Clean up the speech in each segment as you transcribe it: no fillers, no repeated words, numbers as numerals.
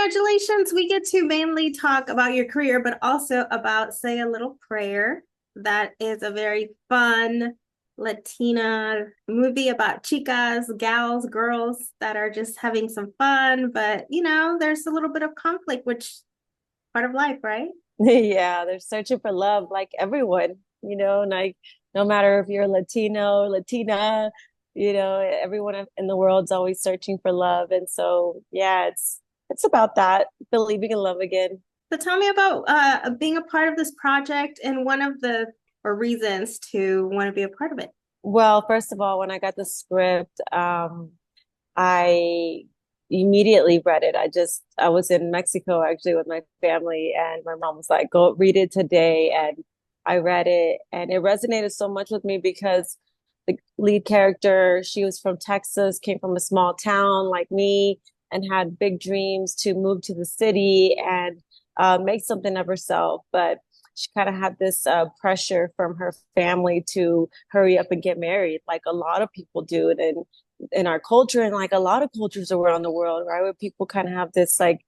congratulations. We get to mainly talk about your career, but also about Say a Little Prayer. That is a very fun Latina movie about chicas, gals, girls that are just having some fun. But, there's a little bit of conflict, which part of life, right? Yeah, they're searching for love like everyone, like no matter if you're Latino, Latina, everyone in the world's always searching for love. And so, yeah, it's about that, believing in love again. So tell me about being a part of this project and one of the or reasons to want to be a part of it. Well, first of all, when I got the script, I immediately read it. I was in Mexico actually with my family, and my mom was like, go read it today. And I read it, and it resonated so much with me because the lead character, she was from Texas, came from a small town like me, and had big dreams to move to the city and make something of herself. But she kind of had this pressure from her family to hurry up and get married, like a lot of people do. And in our culture and like a lot of cultures around the world, right? Where people kind of have this like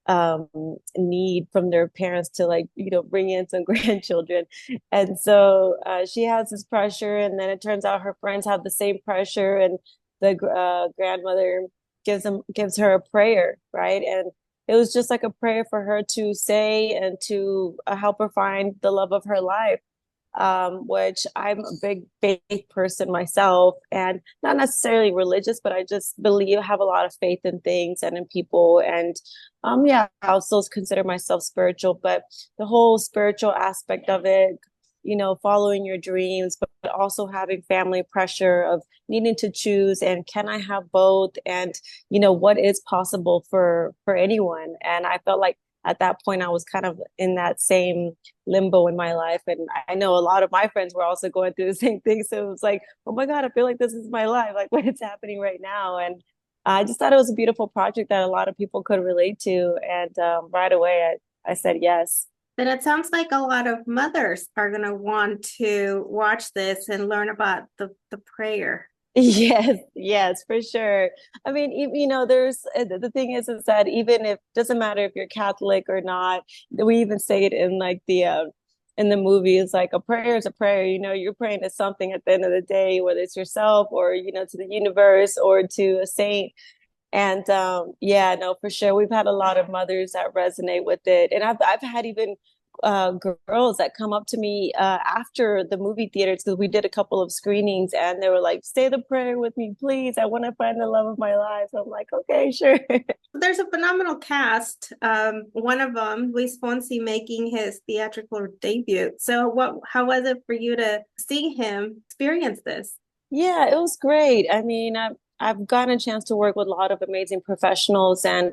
um need from their parents to like, bring in some grandchildren. And so she has this pressure, and then it turns out her friends have the same pressure, and the grandmother gives her a prayer, right? And it was just like a prayer for her to say and to help her find the love of her life, which I'm a big faith person myself, and not necessarily religious, but I just believe, have a lot of faith in things and in people. And yeah, I also consider myself spiritual, but the whole spiritual aspect of it, following your dreams, but also having family pressure of needing to choose, and can I have both? And, what is possible for anyone? And I felt like at that point I was kind of in that same limbo in my life. And I know a lot of my friends were also going through the same thing. So it was like, oh my God, I feel like this is my life, like what is happening right now. And I just thought it was a beautiful project that a lot of people could relate to. And right away, I said yes. Then it sounds like a lot of mothers are going to want to watch this and learn about the prayer. Yes, yes, for sure. I mean, there's the thing is that even if doesn't matter if you're Catholic or not, we even say it in like the in the movie, it's like a prayer is a prayer. You're praying to something at the end of the day, whether it's yourself or to the universe or to a saint. And yeah, no, for sure, we've had a lot of mothers that resonate with it, and I've had even girls that come up to me after the movie theaters, because we did a couple of screenings, and they were like, "Say the prayer with me, please. I want to find the love of my life." I'm like, "Okay, sure." There's a phenomenal cast. One of them, Luis Fonsi, making his theatrical debut. So, how was it for you to see him experience this? Yeah, it was great. I mean, I've gotten a chance to work with a lot of amazing professionals, and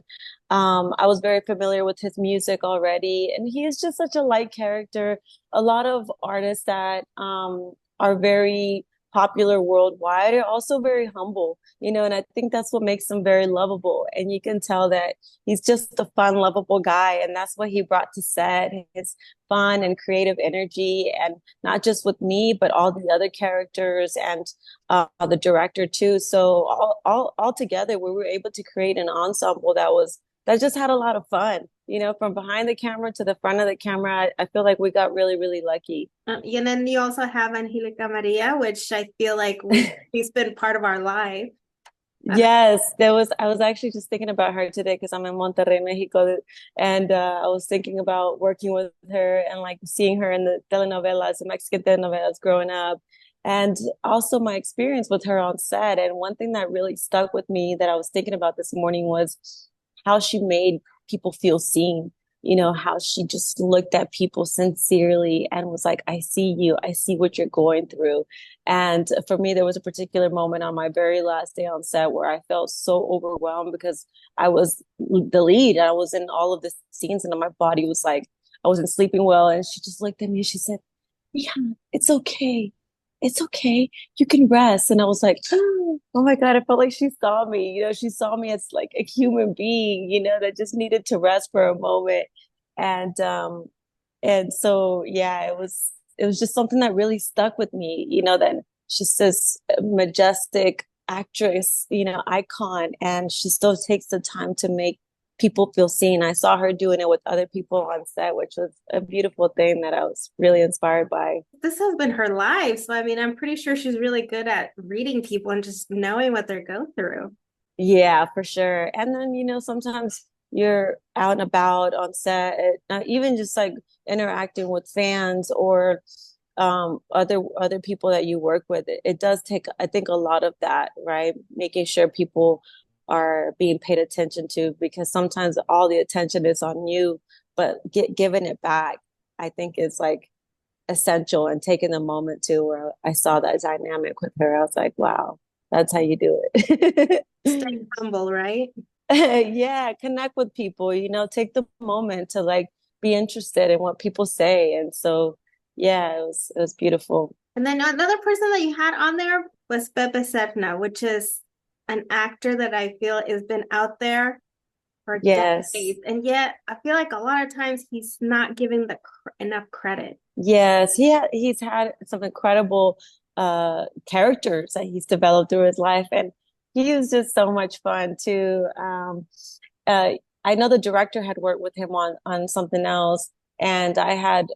I was very familiar with his music already. And he is just such a light character. A lot of artists that are very popular worldwide are also very humble, and I think that's what makes him very lovable. And you can tell that he's just a fun, lovable guy, and that's what he brought to set, his fun and creative energy, and not just with me, but all the other characters and the director too. So all together, we were able to create an ensemble that just had a lot of fun. From behind the camera to the front of the camera, I feel like we got really, really lucky. And then you also have Angelica Maria, which I feel like she's been part of our life. Yes, I was actually just thinking about her today because I'm in Monterrey, Mexico, and I was thinking about working with her and like seeing her in the telenovelas, the Mexican telenovelas growing up, and also my experience with her on set. And one thing that really stuck with me that I was thinking about this morning was how she made people feel seen. How she just looked at people sincerely and was like, I see you, I see what you're going through. And for me, there was a particular moment on my very last day on set where I felt so overwhelmed because I was the lead. I was in all of the scenes, and my body was like, I wasn't sleeping well. And she just looked at me and she said, yeah, it's okay. It's okay. You can rest. And I was like, oh my God, I felt like she saw me. She saw me as like a human being, that just needed to rest for a moment. And so yeah, it was just something that really stuck with me, that she's this majestic actress, icon, and she still takes the time to make people feel seen. I saw her doing it with other people on set, which was a beautiful thing that I was really inspired by. This has been her life. So, I mean, I'm pretty sure she's really good at reading people and just knowing what they're going through. Yeah, for sure. And then, sometimes you're out and about on set, even just like interacting with fans or other people that you work with. It does take, I think, a lot of that, right? Making sure people are being paid attention to, because sometimes all the attention is on you, but giving it back, I think is like essential, and taking the moment to where I saw that dynamic with her. I was like, wow, that's how you do it. Staying humble, right? Yeah, connect with people, take the moment to like be interested in what people say. And so, yeah, it was beautiful. And then another person that you had on there was Pepe Serna, which is an actor that I feel has been out there for Yes. decades. And yet I feel like a lot of times he's not given enough credit. Yes, he's had some incredible characters that he's developed through his life, and he was just so much fun too. Uh, I know the director had worked with him on something else, and I had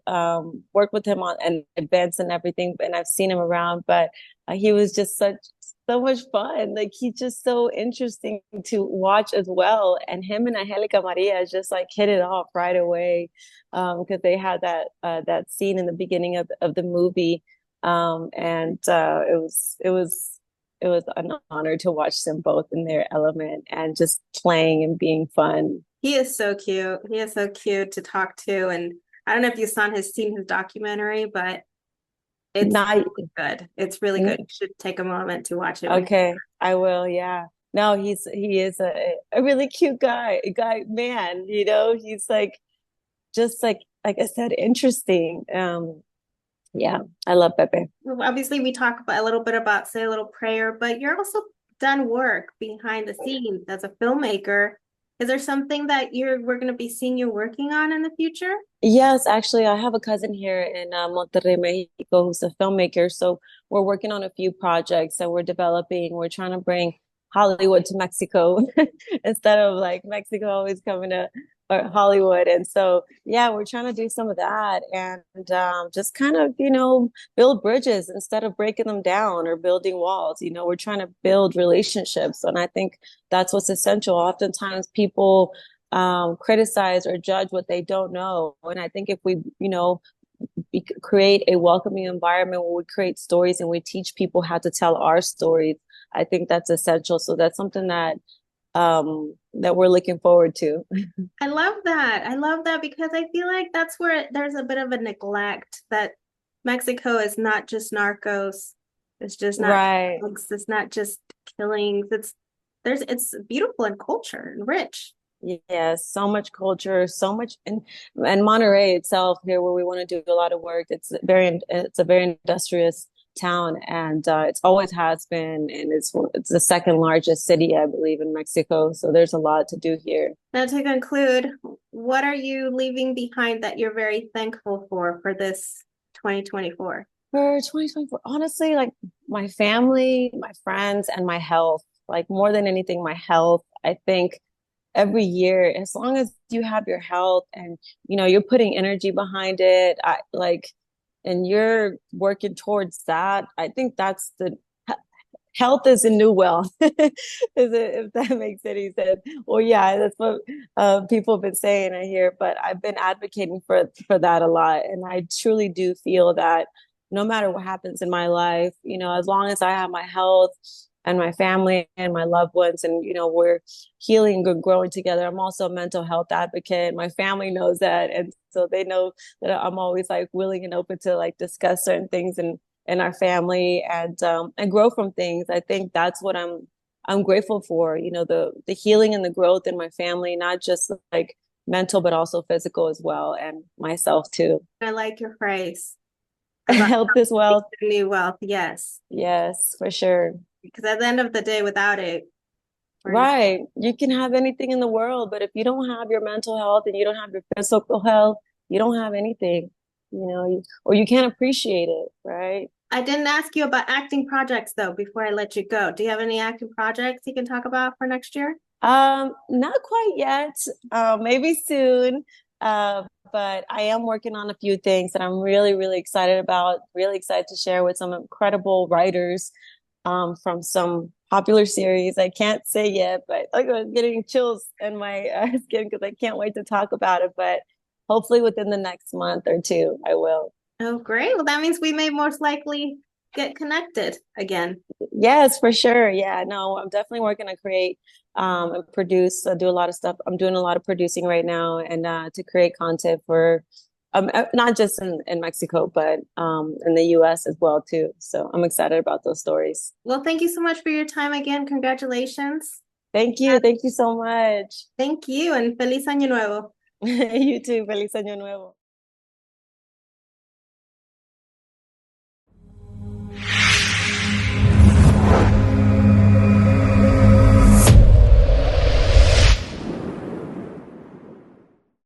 worked with him on an events and everything, and I've seen him around, but he was just so much fun. Like, he's just so interesting to watch as well. And him and Angelica Maria just like hit it off right away, because they had that scene in the beginning of the movie, and it was an honor to watch them both in their element and just playing and being fun. He is so cute. He is so cute to talk to. And I don't know if you seen his documentary, but it's Not really good. It's really good. You should take a moment to watch it when Okay, I will, yeah. No, he is a really cute guy man, he's like just like I said, interesting. Yeah, I love Pepe. obviously we talk about a little bit about Say a Little Prayer, but you're also done work behind the scenes as a filmmaker. Is there something that we're going to be seeing you working on in the future? Yes, actually, I have a cousin here in Monterrey, Mexico, who's a filmmaker. So we're working on a few projects that we're developing. We're trying to bring Hollywood to Mexico instead of like Mexico always coming to Hollywood. And so, yeah, we're trying to do some of that, and just kind of, build bridges instead of breaking them down or building walls. We're trying to build relationships. And I think that's what's essential. Oftentimes people criticize or judge what they don't know. And I think if we, create a welcoming environment where we create stories and we teach people how to tell our stories, I think that's essential. So that's something that we're looking forward to. I love that. I love that because I feel like that's where there's a bit of a neglect that Mexico is not just narcos. It's just not Right. drugs. It's not just killings. It's beautiful and culture and rich. Yes, so much culture, so much, and Monterey itself here, where we want to do a lot of work. It's a very industrious town, and it's always has been, and it's the second largest city, I believe, in Mexico. So there's a lot to do here. Now, to conclude, what are you leaving behind that you're very thankful for this 2024? For 2024, honestly, like my family, my friends, and my health. Like, more than anything, my health. I think every year, as long as you have your health and you're putting energy behind it, and you're working towards that, I think that's the health is a new wealth. If that makes any sense. Well, yeah, that's what people have been saying, I hear, but I've been advocating for that a lot, and I truly do feel that no matter what happens in my life, as long as I have my health and my family and my loved ones, and we're healing and growing together. I'm also a mental health advocate. My family knows that, and so they know that I'm always like willing and open to like discuss certain things in our family, and grow from things. I think that's what I'm grateful for. The healing and the growth in my family, not just like mental but also physical as well, and myself too. I like your phrase about Health as well. new wealth. Yes, Yes, for sure. because at the end of the day, without it, we're not. Right. You can have anything in the world, but if you don't have your mental health and you don't have your physical health, you don't have anything, or you can't appreciate it, right? I didn't ask you about acting projects though before I let you go. Do you have any acting projects you can talk about for next year? Not quite yet. Maybe soon. But I am working on a few things that I'm really, really excited about. Really excited to share with some incredible writers from some popular series. I can't say yet, but like I'm getting chills in my skin because I can't wait to talk about it. But hopefully within the next month or two, I will. Oh, great. Well, that means we may most likely get connected again. Yes, for sure. Yeah, no, I'm definitely working to create and produce. I do a lot of stuff. I'm doing a lot of producing right now and to create content for not just in Mexico, but in the US as well too. So I'm excited about those stories. Well, thank you so much for your time again. Congratulations. Thank you. Thank you so much. Thank you and feliz año nuevo. You too. Feliz Año Nuevo.